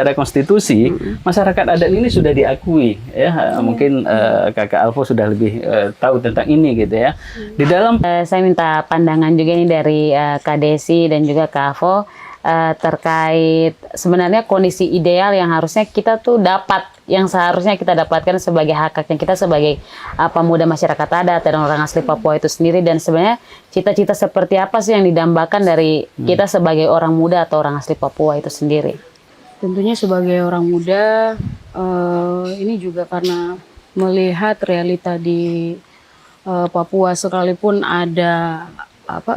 Secara konstitusi, masyarakat adat ini sudah diakui, ya. Mungkin Kakak Alvo sudah lebih tahu tentang ini, gitu ya. Di dalam Saya minta pandangan juga nih dari Kak Desi dan juga Kak Alvo terkait sebenarnya kondisi ideal yang harusnya kita tuh dapat, yang seharusnya kita dapatkan sebagai hak yang kita sebagai pemuda masyarakat adat dan orang asli Papua itu sendiri, dan sebenarnya cita-cita seperti apa sih yang didambakan dari kita sebagai orang muda atau orang asli Papua itu sendiri. Tentunya sebagai orang muda, ini juga karena melihat realita di Papua, sekalipun ada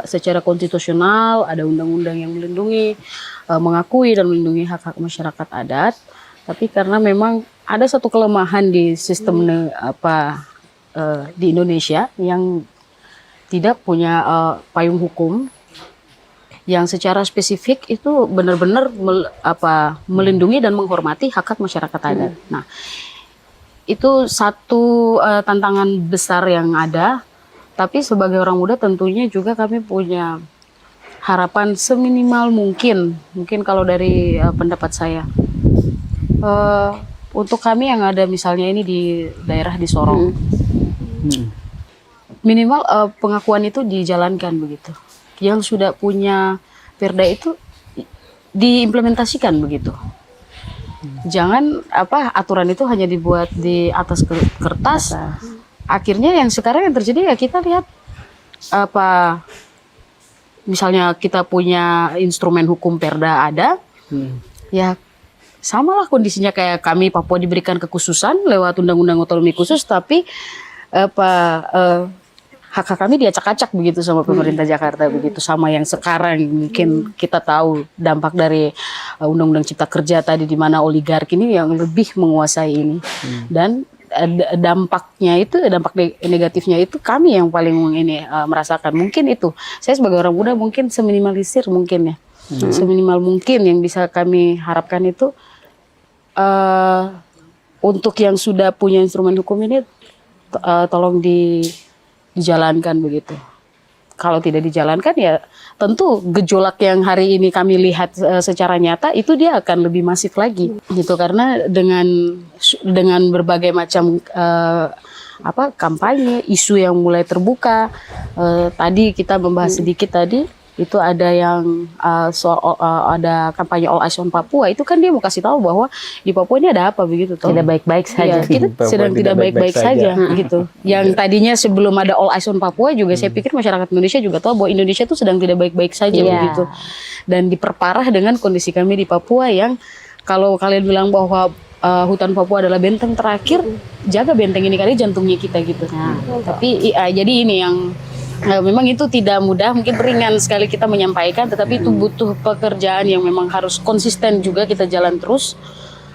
secara konstitusional, ada undang-undang yang melindungi, mengakui dan melindungi hak-hak masyarakat adat, tapi karena memang ada satu kelemahan di sistem di Indonesia yang tidak punya payung hukum yang secara spesifik itu benar-benar melindungi dan menghormati hak-hak masyarakat adat. Nah, itu satu tantangan besar yang ada. Tapi sebagai orang muda tentunya juga kami punya harapan seminimal mungkin kalau dari pendapat saya. Untuk kami yang ada misalnya ini di daerah di Sorong, minimal pengakuan itu dijalankan begitu. Yang sudah punya perda itu diimplementasikan begitu. Jangan aturan itu hanya dibuat di atas kertas. Akhirnya yang sekarang yang terjadi ya kita lihat misalnya kita punya instrumen hukum perda ada, ya samalah kondisinya kayak kami Papua diberikan kekhususan lewat undang-undang otonomi khusus, tapi hak-hak kami diacak-acak begitu sama pemerintah Jakarta begitu, sama yang sekarang mungkin kita tahu dampak dari undang-undang Cipta Kerja tadi, di mana oligarki ini yang lebih menguasai ini. Dan dampaknya itu, dampak negatifnya itu kami yang paling merasakan. Mungkin itu saya sebagai orang muda mungkin seminimalisir mungkin ya, seminimal mungkin yang bisa kami harapkan itu untuk yang sudah punya instrumen hukum ini tolong dijalankan begitu. Kalau tidak dijalankan ya tentu gejolak yang hari ini kami lihat secara nyata itu dia akan lebih masif lagi gitu, karena dengan berbagai macam kampanye, isu yang mulai terbuka. Tadi kita membahas sedikit tadi itu ada yang ada kampanye All Eyes on Papua, itu kan dia mau kasih tahu bahwa di Papua ini ada apa begitu toh. Tidak baik-baik saja. Ya, kita sedang tidak baik-baik saja gitu. Yang tadinya sebelum ada All Eyes on Papua juga saya pikir masyarakat Indonesia juga tahu bahwa Indonesia itu sedang tidak baik-baik saja begitu. Dan diperparah dengan kondisi kami di Papua yang kalau kalian bilang bahwa hutan Papua adalah benteng terakhir, jaga benteng ini kali jantungnya kita gitu. Tapi jadi ini yang memang itu tidak mudah, mungkin ringan sekali kita menyampaikan, tetapi itu butuh pekerjaan yang memang harus konsisten juga kita jalan terus.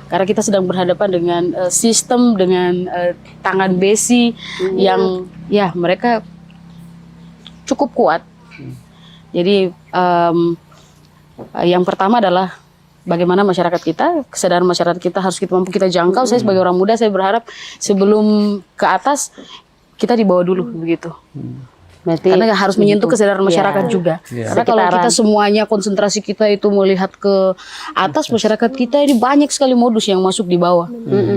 Karena kita sedang berhadapan dengan sistem, dengan tangan besi yang ya mereka cukup kuat. Jadi yang pertama adalah bagaimana masyarakat kita, kesadaran masyarakat kita harus kita mampu kita jangkau. Saya sebagai orang muda, saya berharap sebelum ke atas kita di bawah dulu begitu. Berarti karena harus menyentuh kesadaran masyarakat juga. Karena kalau kita semuanya konsentrasi kita itu melihat ke atas, masyarakat kita ini banyak sekali modus yang masuk di bawah.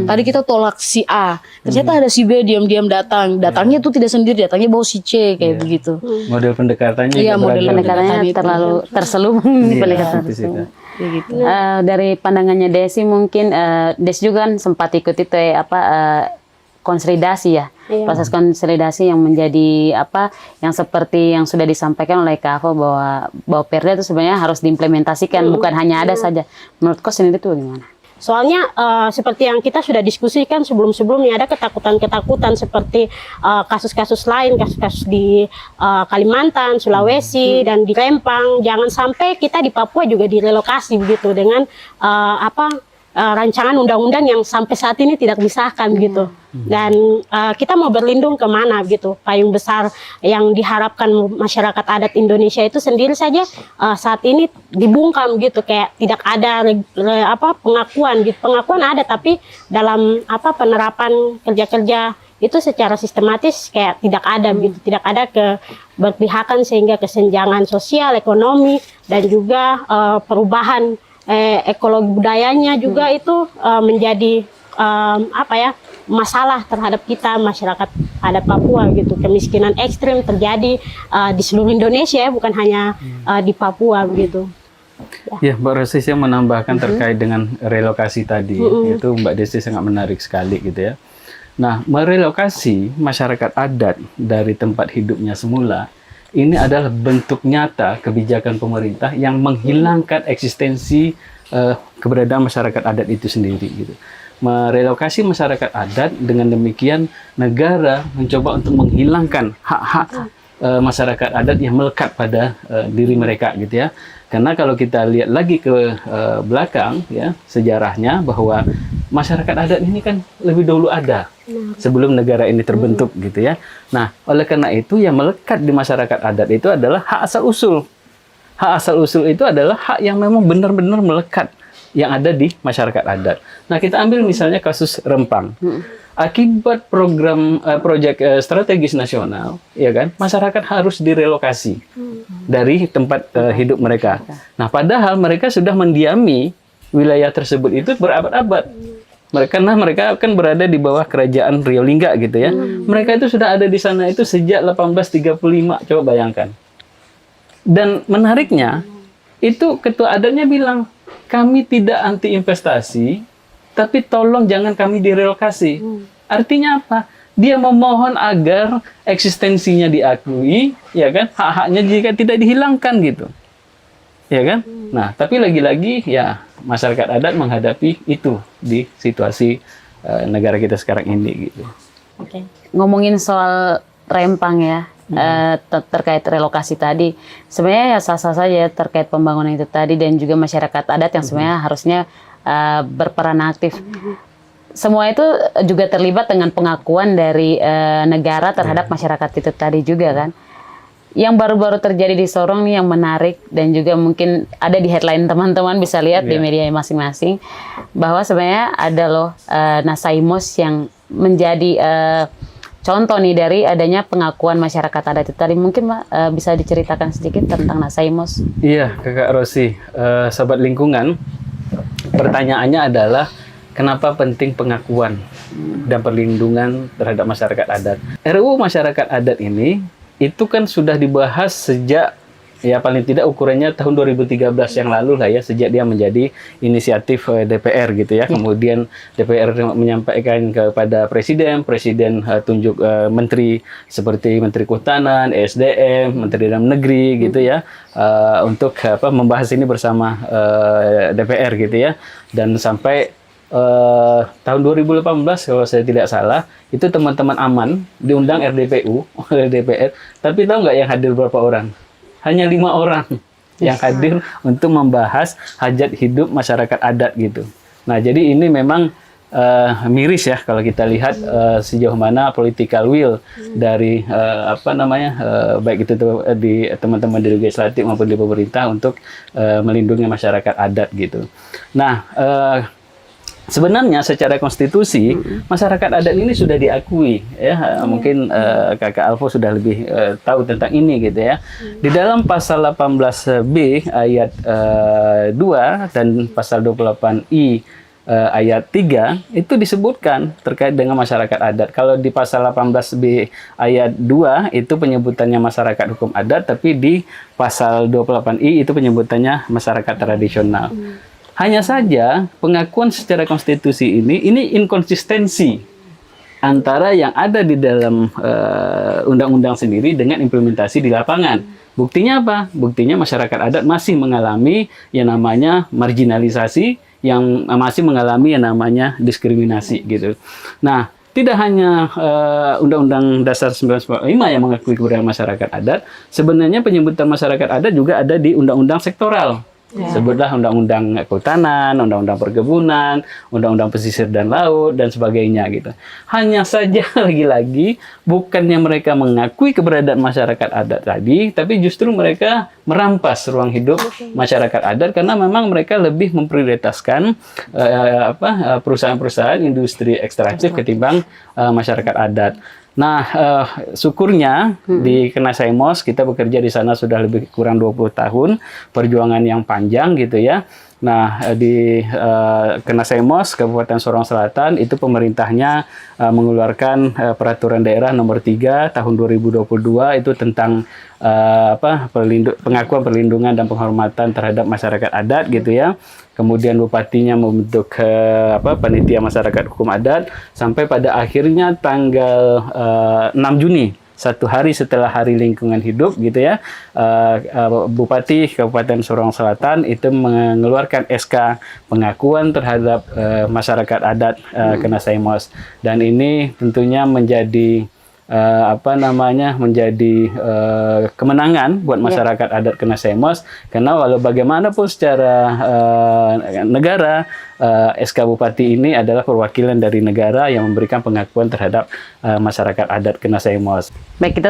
Tadi kita tolak si A, ternyata ada si B diam-diam datangnya itu tidak sendiri, datangnya bawa si C kayak begitu. Model pendekatannya, model pendekatannya terlalu terselubung pendekatan itu. Gitu. Dari pandangannya Desi mungkin Desi juga kan sempat ikut itu konsolidasi ya, proses konsolidasi yang menjadi yang seperti yang sudah disampaikan oleh Kak Alvo bahwa perda itu sebenarnya harus diimplementasikan, bukan hanya ada saja. Menurut Kau sendiri itu bagaimana? Soalnya seperti yang kita sudah diskusikan sebelum-sebelumnya, ada ketakutan-ketakutan seperti kasus-kasus lain, kasus-kasus di Kalimantan, Sulawesi, dan di Lempang. Jangan sampai kita di Papua juga direlokasi begitu dengan rancangan undang-undang yang sampai saat ini tidak disahkan gitu. Dan kita mau berlindung kemana gitu. Payung besar yang diharapkan masyarakat adat Indonesia itu sendiri saja saat ini dibungkam gitu, kayak tidak ada pengakuan gitu. Pengakuan ada, tapi dalam penerapan kerja-kerja itu secara sistematis kayak tidak ada gitu, tidak ada keberpihakan, sehingga kesenjangan sosial, ekonomi, dan juga perubahan ekologi budayanya juga itu menjadi apa ya, masalah terhadap kita masyarakat adat Papua gitu. Kemiskinan ekstrim terjadi di seluruh Indonesia, bukan hanya di Papua begitu. Ya, Mbak Rosi, saya menambahkan terkait dengan relokasi tadi. Itu Mbak Desi sangat menarik sekali gitu ya. Nah, merelokasi masyarakat adat dari tempat hidupnya semula, ini adalah bentuk nyata kebijakan pemerintah yang menghilangkan eksistensi keberadaan masyarakat adat itu sendiri gitu. Merelokasi masyarakat adat, dengan demikian negara mencoba untuk menghilangkan hak-hak masyarakat adat yang melekat pada diri mereka gitu ya. Karena kalau kita lihat lagi ke belakang ya, sejarahnya bahwa masyarakat adat ini kan lebih dahulu ada sebelum negara ini terbentuk gitu ya. Nah, oleh karena itu yang melekat di masyarakat adat itu adalah hak asal usul. Hak asal usul itu adalah hak yang memang benar-benar melekat yang ada di masyarakat adat. Nah, kita ambil misalnya kasus Rempang. Akibat program proyek strategis nasional, ya kan, masyarakat harus direlokasi dari tempat hidup mereka. Nah, padahal mereka sudah mendiami wilayah tersebut itu berabad-abad. Mereka kan berada di bawah kerajaan Riolingga gitu ya. Mereka itu sudah ada di sana itu sejak 1835, coba bayangkan. Dan menariknya, itu ketua adatnya bilang, kami tidak anti investasi, tapi tolong jangan kami direlokasi. Artinya apa? Dia memohon agar eksistensinya diakui, ya kan? Hak-haknya jika tidak dihilangkan gitu. Ya kan? Nah, tapi lagi-lagi ya masyarakat adat menghadapi itu di situasi negara kita sekarang ini gitu. Oke. Ngomongin soal Rempang ya, terkait relokasi tadi, sebenarnya ya sah-sah saja terkait pembangunan itu tadi, dan juga masyarakat adat yang sebenarnya harusnya berperan aktif. Semua itu juga terlibat dengan pengakuan dari negara terhadap masyarakat itu tadi juga kan. Yang baru-baru terjadi di Sorong nih yang menarik, dan juga mungkin ada di headline teman-teman bisa lihat di media masing-masing, bahwa sebenarnya ada loh Nasaimos yang menjadi contoh nih dari adanya pengakuan masyarakat adat itu tadi. Mungkin bisa diceritakan sedikit tentang Nasaimos? Iya, Kakak Rosi, Sobat Lingkungan, pertanyaannya adalah kenapa penting pengakuan dan perlindungan terhadap masyarakat adat. RUU Masyarakat Adat ini itu kan sudah dibahas sejak, ya paling tidak ukurannya tahun 2013 yang lalu lah ya, sejak dia menjadi inisiatif DPR gitu ya. Kemudian DPR menyampaikan kepada Presiden tunjuk menteri seperti Menteri Kehutanan, SDM, Menteri Dalam Negeri gitu ya, untuk membahas ini bersama DPR gitu ya. Dan sampai tahun 2018 kalau saya tidak salah, itu teman-teman aman diundang RDPU oleh DPR, tapi tahu nggak yang hadir berapa orang? Hanya 5 orang yang hadir untuk membahas hajat hidup masyarakat adat gitu. Nah, jadi ini memang miris ya kalau kita lihat sejauh mana political will dari baik itu di teman-teman di legislatif maupun di pemerintah untuk melindungi masyarakat adat gitu. Nah, sebenarnya secara konstitusi masyarakat adat ini sudah diakui ya. Mungkin Kakak Alfo sudah lebih tahu tentang ini gitu ya. Di dalam pasal 18B ayat 2 dan pasal 28I ayat 3 itu disebutkan terkait dengan masyarakat adat. Kalau di pasal 18B ayat 2 itu penyebutannya masyarakat hukum adat, tapi di pasal 28I itu penyebutannya masyarakat tradisional. Hanya saja pengakuan secara konstitusi ini inkonsistensi antara yang ada di dalam undang-undang sendiri dengan implementasi di lapangan. Buktinya apa? Buktinya masyarakat adat masih mengalami yang namanya marginalisasi, yang masih mengalami yang namanya diskriminasi gitu. Nah, tidak hanya Undang-Undang Dasar 1945 yang mengakui keberadaan masyarakat adat, sebenarnya penyebutan masyarakat adat juga ada di undang-undang sektoral. Sebutlah Undang-Undang Kehutanan, Undang-Undang Perkebunan, Undang-Undang Pesisir dan Laut, dan sebagainya gitu. Hanya saja lagi-lagi bukannya mereka mengakui keberadaan masyarakat adat tadi, tapi justru mereka merampas ruang hidup masyarakat adat karena memang mereka lebih memprioritaskan perusahaan-perusahaan industri ekstraktif ketimbang masyarakat adat. Nah, syukurnya di Nasaimos kita bekerja di sana sudah lebih kurang 20 tahun, perjuangan yang panjang gitu ya. Nah, di Kenaseimos, Kabupaten Sorong Selatan, itu pemerintahnya mengeluarkan peraturan daerah nomor 3 tahun 2022 itu tentang pengakuan perlindungan dan penghormatan terhadap masyarakat adat gitu ya. Kemudian bupatinya membentuk panitia masyarakat hukum adat sampai pada akhirnya tanggal 6 Juni, 1 hari setelah Hari Lingkungan Hidup gitu ya, Bupati Kabupaten Sorong Selatan itu mengeluarkan SK pengakuan terhadap masyarakat adat Kenaseimos, dan ini tentunya menjadi kemenangan buat masyarakat adat Kenaseimos, karena walau bagaimanapun secara negara, SK Bupati ini adalah perwakilan dari negara yang memberikan pengakuan terhadap masyarakat adat Kenaseimos. Baik, kita